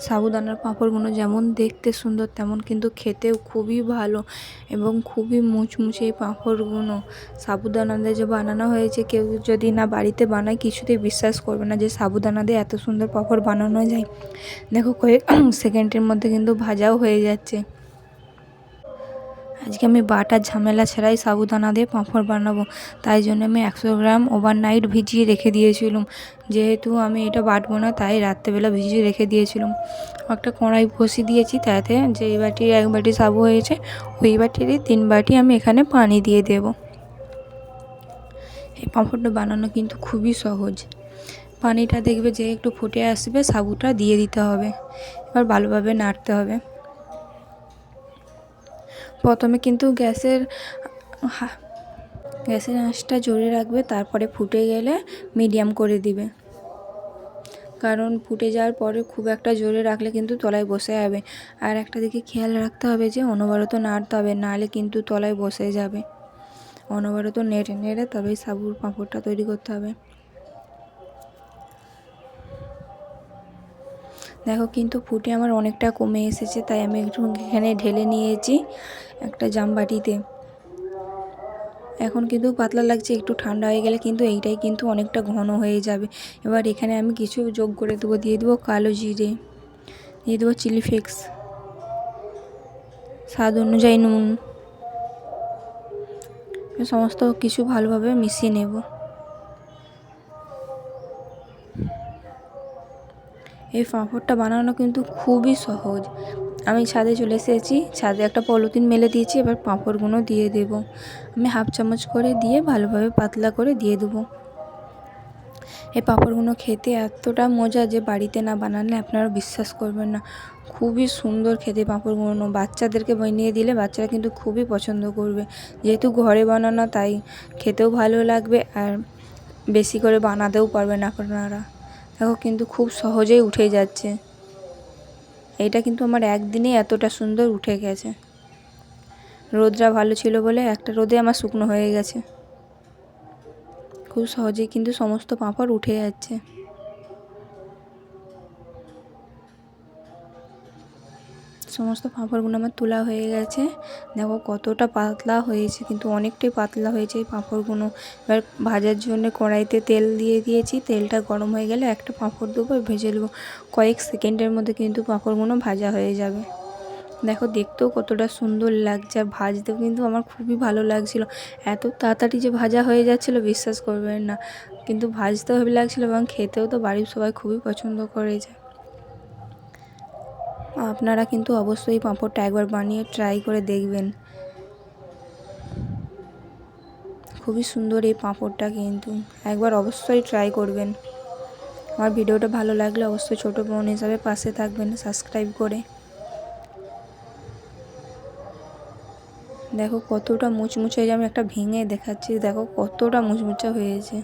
সাবুদানার পাঁপড়গুলো যেমন দেখতে সুন্দর তেমন কিন্তু খেতেও খুবই ভালো এবং খুবই মুচমুচে এই পাঁপড়গুলো। সাবুদানা দিয়ে যে বানানো হয়েছে, কেউ যদি না বাড়িতে বানায় কিছুতেই বিশ্বাস করবে না যে সাবুদানা দিয়ে এত সুন্দর পাঁপড় বানানো যায়। দেখো কয়েক সেকেন্ডের মধ্যে কিন্তু ভাজাও হয়ে যাচ্ছে। আজকে আমি বাটার ঝামেলা ছাড়াই সাবুদানা দিয়ে পাঁপড় বানাবো, তাই জন্য আমি 100 গ্রাম ওভারনাইট ভিজিয়ে রেখে দিয়েছিলাম। যেহেতু আমি এটা বাটবো না তাই রাত্রেবেলা ভিজিয়ে রেখে দিয়েছিলাম। একটা কড়াই বসিয়ে দিয়েছি, তাতে যে এই বাটির 1 বাটি সাবু হয়েছে ওই বাটিরই 3 বাটি আমি এখানে পানি দিয়ে দেব। এই পাঁপড়টা বানানো কিন্তু খুবই সহজ। পানিটা দেখবে যে একটু ফুটে আসবে, সাবুটা দিয়ে দিতে হবে। এবার ভালোভাবে নাড়তে হবে। প্রথমে কিন্তু গ্যাসের আঁচটা জোরে রাখবে, তারপরে ফুটে গেলে মিডিয়াম করে দিবে। কারণ ফুটে যাওয়ার পরে খুব একটা জোরে রাখলে কিন্তু তলায় বসে যাবে। আর একটা দিকে খেয়াল রাখতে হবে যে অনবরত নাড়তে হবে, নাহলে কিন্তু তলায় বসে যাবে। অনবরত নেড়ে নেড়ে তবেই সাবুর পাঁপড়টা তৈরি করতে হবে। দেখো কিন্তু ফুটে আমার অনেকটা কমে এসেছে, তাই আমি একটু এখানে ঢেলে নিয়েছি একটা জামবাটিতে। এখন কিন্তু পাতলা লাগছে, একটু ঠান্ডা হয়ে গেলে কিন্তু এইটাই কিন্তু অনেকটা ঘন হয়ে যাবে। এবার এখানে আমি কিছু যোগ করে দেবো। দিয়ে দেবো কালো জিরে, দিয়ে দেবো চিলি ফ্লেক্স, স্বাদ অনুযায়ী নুন। সমস্ত কিছু ভালোভাবে মিশিয়ে নেব। এই পাঁপড়টা বানানো কিন্তু খুবই সহজ। আমি ছাদে চলে এসেছি, ছাদে একটা পলিথিন মেলে দিয়েছি। এবার পাঁপড়গুলো দিয়ে দেব। আমি 1/2 চামচ করে দিয়ে ভালোভাবে পাতলা করে দিয়ে দেবো। এই পাঁপড়গুলো খেতে এতটা মজা যে বাড়িতে না বানালে আপনারা বিশ্বাস করবেন না। খুবই সুন্দর খেতে পাঁপড়গুলো। বাচ্চাদেরকে বানিয়ে দিলে বাচ্চারা কিন্তু খুবই পছন্দ করবে। যেহেতু ঘরে বানানো তাই খেতেও ভালো লাগবে, আর বেশি করে বানাতেও পারবেন আপনারা। দেখো কিন্তু খুব সহজেই উঠে যাচ্ছে। এটা কিন্তু আমার একদিনেই এতটা সুন্দর উঠে গেছে। রোদটা ভালো ছিল বলে একটা রোদে আমার শুকনো হয়ে গেছে। খুব সহজেই কিন্তু সমস্ত পাঁপড় উঠে যাচ্ছে। সমস্ত পাঁপড়গুলো আমার তোলা হয়ে গেছে। দেখো কতটা পাতলা হয়েছে, কিন্তু অনেকটাই পাতলা হয়েছে এই পাঁপড়গুলো। এবার ভাজার জন্য কড়াইতে তেল দিয়ে দিয়েছি। তেলটা গরম হয়ে গেলে একটা পাঁপড় দেবো, ভেজে নেবো। কয়েক সেকেন্ডের মধ্যে কিন্তু পাঁপড়গুলো ভাজা হয়ে যাবে। দেখো দেখতেও কতটা সুন্দর লাগছে, আর ভাজতেও কিন্তু আমার খুবই ভালো লাগছিল। এত তাড়াতাড়ি যে ভাজা হয়ে যাচ্ছিলো বিশ্বাস করবেন না, কিন্তু ভাজতেও ভালো লাগছিলো এবং খেতেও তো বাড়ির সবাই খুবই পছন্দ করেছে। আপনারা কিন্তু অবশ্যই পাঁপড়টা একবার বানিয়ে ট্রাই করে দেখবেন। খুবই সুন্দর এই পাঁপড়টা, কিন্তু একবার অবশ্যই ট্রাই করবেন। আমার ভিডিওটা ভালো লাগলে অবশ্যই ছোটো বোন হিসাবে পাশে থাকবেন সাবস্ক্রাইব করে। দেখো কতটা মুচমুচে হয়েছে, আমি একটা ভেঙে দেখাচ্ছি। দেখো কতটা মুচমুচে হয়েছে।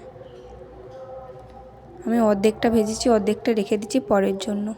আমি অর্ধেকটা ভেজেছি, অর্ধেকটা রেখে দিচ্ছি পরের জন্য।